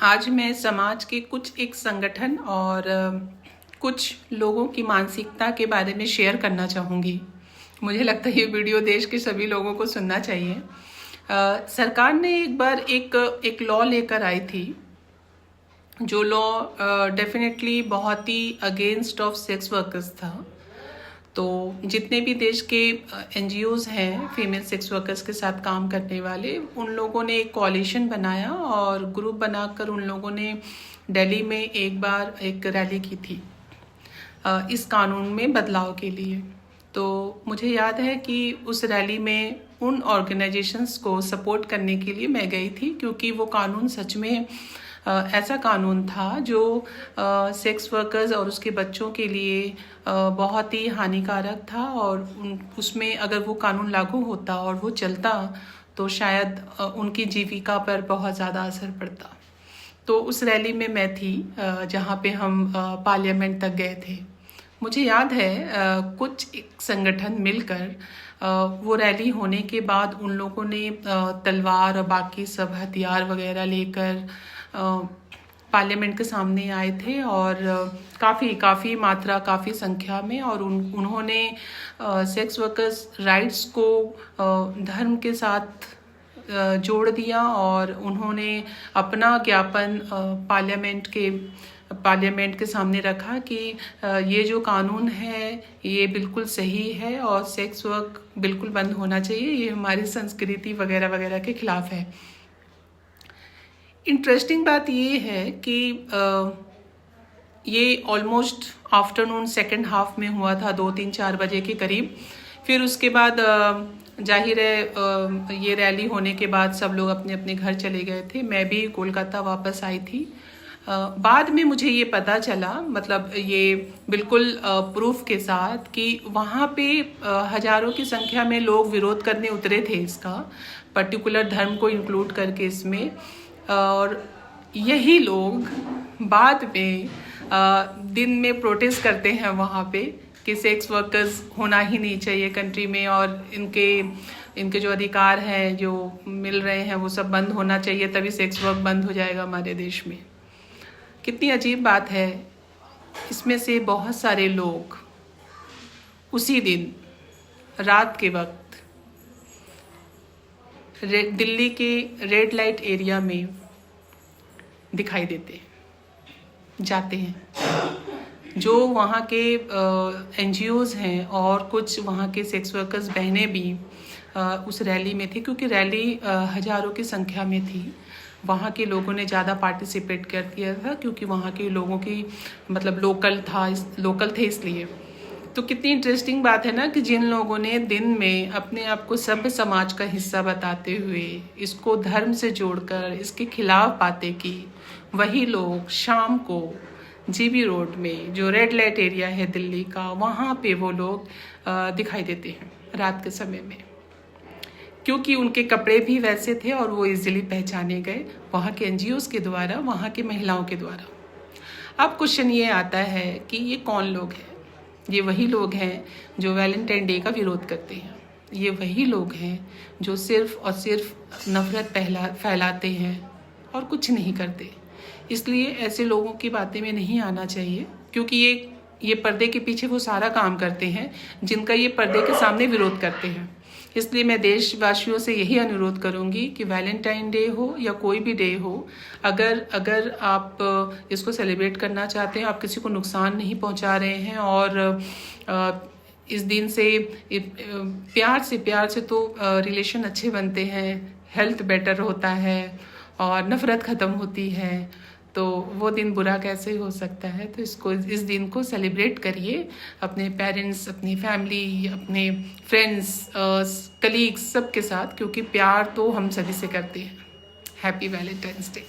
आज मैं समाज के कुछ एक संगठन और कुछ लोगों की मानसिकता के बारे में शेयर करना चाहूँगी। मुझे लगता है ये वीडियो देश के सभी लोगों को सुनना चाहिए। सरकार ने एक बार एक लॉ लेकर आई थी, जो लॉ डेफिनेटली बहुत ही अगेंस्ट ऑफ सेक्स वर्कर्स था। तो जितने भी देश के NGOs हैं फीमेल सेक्स वर्कर्स के साथ काम करने वाले, उन लोगों ने एक कॉलिशन बनाया और ग्रुप बनाकर उन लोगों ने दिल्ली में एक बार एक रैली की थी इस कानून में बदलाव के लिए। तो मुझे याद है कि उस रैली में उन ऑर्गेनाइजेशंस को सपोर्ट करने के लिए मैं गई थी, क्योंकि वो कानून सच में ऐसा कानून था जो सेक्स वर्कर्स और उसके बच्चों के लिए बहुत ही हानिकारक था। और उसमें अगर वो कानून लागू होता और वो चलता तो शायद उनकी जीविका पर बहुत ज़्यादा असर पड़ता। तो उस रैली में मैं थी जहाँ पे हम पार्लियामेंट तक गए थे। मुझे याद है कुछ एक संगठन मिलकर वो रैली होने के बाद उन लोगों ने तलवार और बाकी सब हथियार वगैरह लेकर पार्लियामेंट के सामने आए थे, और काफ़ी मात्रा काफ़ी संख्या में, और उन्होंने सेक्स वर्कर्स राइट्स को धर्म के साथ जोड़ दिया। और उन्होंने अपना ज्ञापन पार्लियामेंट के सामने रखा कि ये जो कानून है ये बिल्कुल सही है और सेक्स वर्क बिल्कुल बंद होना चाहिए, ये हमारी संस्कृति वगैरह वगैरह के खिलाफ है। इंटरेस्टिंग बात ये है कि ये ऑलमोस्ट आफ्टरनून सेकंड हाफ में हुआ था, 2-3-4 बजे के करीब। फिर उसके बाद जाहिर है ये रैली होने के बाद सब लोग अपने अपने घर चले गए थे। मैं भी कोलकाता वापस आई थी। बाद में मुझे ये पता चला, मतलब ये बिल्कुल प्रूफ के साथ, कि वहाँ पे हजारों की संख्या में लोग विरोध करने उतरे थे इसका, पर्टिकुलर धर्म को इंक्लूड करके इसमें। और यही लोग बाद में दिन में प्रोटेस्ट करते हैं वहाँ पे कि सेक्स वर्कर्स होना ही नहीं चाहिए कंट्री में, और इनके जो अधिकार हैं जो मिल रहे हैं वो सब बंद होना चाहिए, तभी सेक्स वर्क बंद हो जाएगा हमारे देश में। कितनी अजीब बात है। इसमें से बहुत सारे लोग उसी दिन रात के वक्त दिल्ली के रेड लाइट एरिया में दिखाई देते जाते हैं। जो वहाँ के NGOs हैं और कुछ वहाँ के सेक्स वर्कर्स बहनें भी उस रैली में थी, क्योंकि रैली हजारों की संख्या में थी। वहाँ के लोगों ने ज़्यादा पार्टिसिपेट कर दिया था, क्योंकि वहाँ के लोगों की मतलब लोकल थे इसलिए। तो कितनी इंटरेस्टिंग बात है ना कि जिन लोगों ने दिन में अपने आप को सभ्य समाज का हिस्सा बताते हुए इसको धर्म से जोड़कर इसके खिलाफ बातें की, वही लोग शाम को GB रोड में जो रेड लाइट एरिया है दिल्ली का, वहाँ पे वो लोग दिखाई देते हैं रात के समय में, क्योंकि उनके कपड़े भी वैसे थे और वो इजीली पहचाने गए वहाँ के NGOs के द्वारा, वहाँ के महिलाओं के द्वारा। अब क्वेश्चन ये आता है कि ये कौन लोग हैं? ये वही लोग हैं जो वैलेंटाइन डे का विरोध करते हैं। ये वही लोग हैं जो सिर्फ और सिर्फ नफरत फैलाते हैं और कुछ नहीं करते। इसलिए ऐसे लोगों की बातें में नहीं आना चाहिए, क्योंकि ये पर्दे के पीछे वो सारा काम करते हैं जिनका ये पर्दे के सामने विरोध करते हैं। इसलिए मैं देशवासियों से यही अनुरोध करूंगी कि वैलेंटाइन डे हो या कोई भी डे हो, अगर आप इसको सेलिब्रेट करना चाहते हैं, आप किसी को नुकसान नहीं पहुंचा रहे हैं, और इस दिन से प्यार से तो रिलेशन अच्छे बनते हैं, हेल्थ बेटर होता है और नफरत ख़त्म होती है, तो वो दिन बुरा कैसे हो सकता है? तो इस दिन को सेलिब्रेट करिए अपने पेरेंट्स, अपनी फैमिली, अपने फ्रेंड्स, कलीग्स सब के साथ, क्योंकि प्यार तो हम सभी से करते हैं। Happy Valentine's day.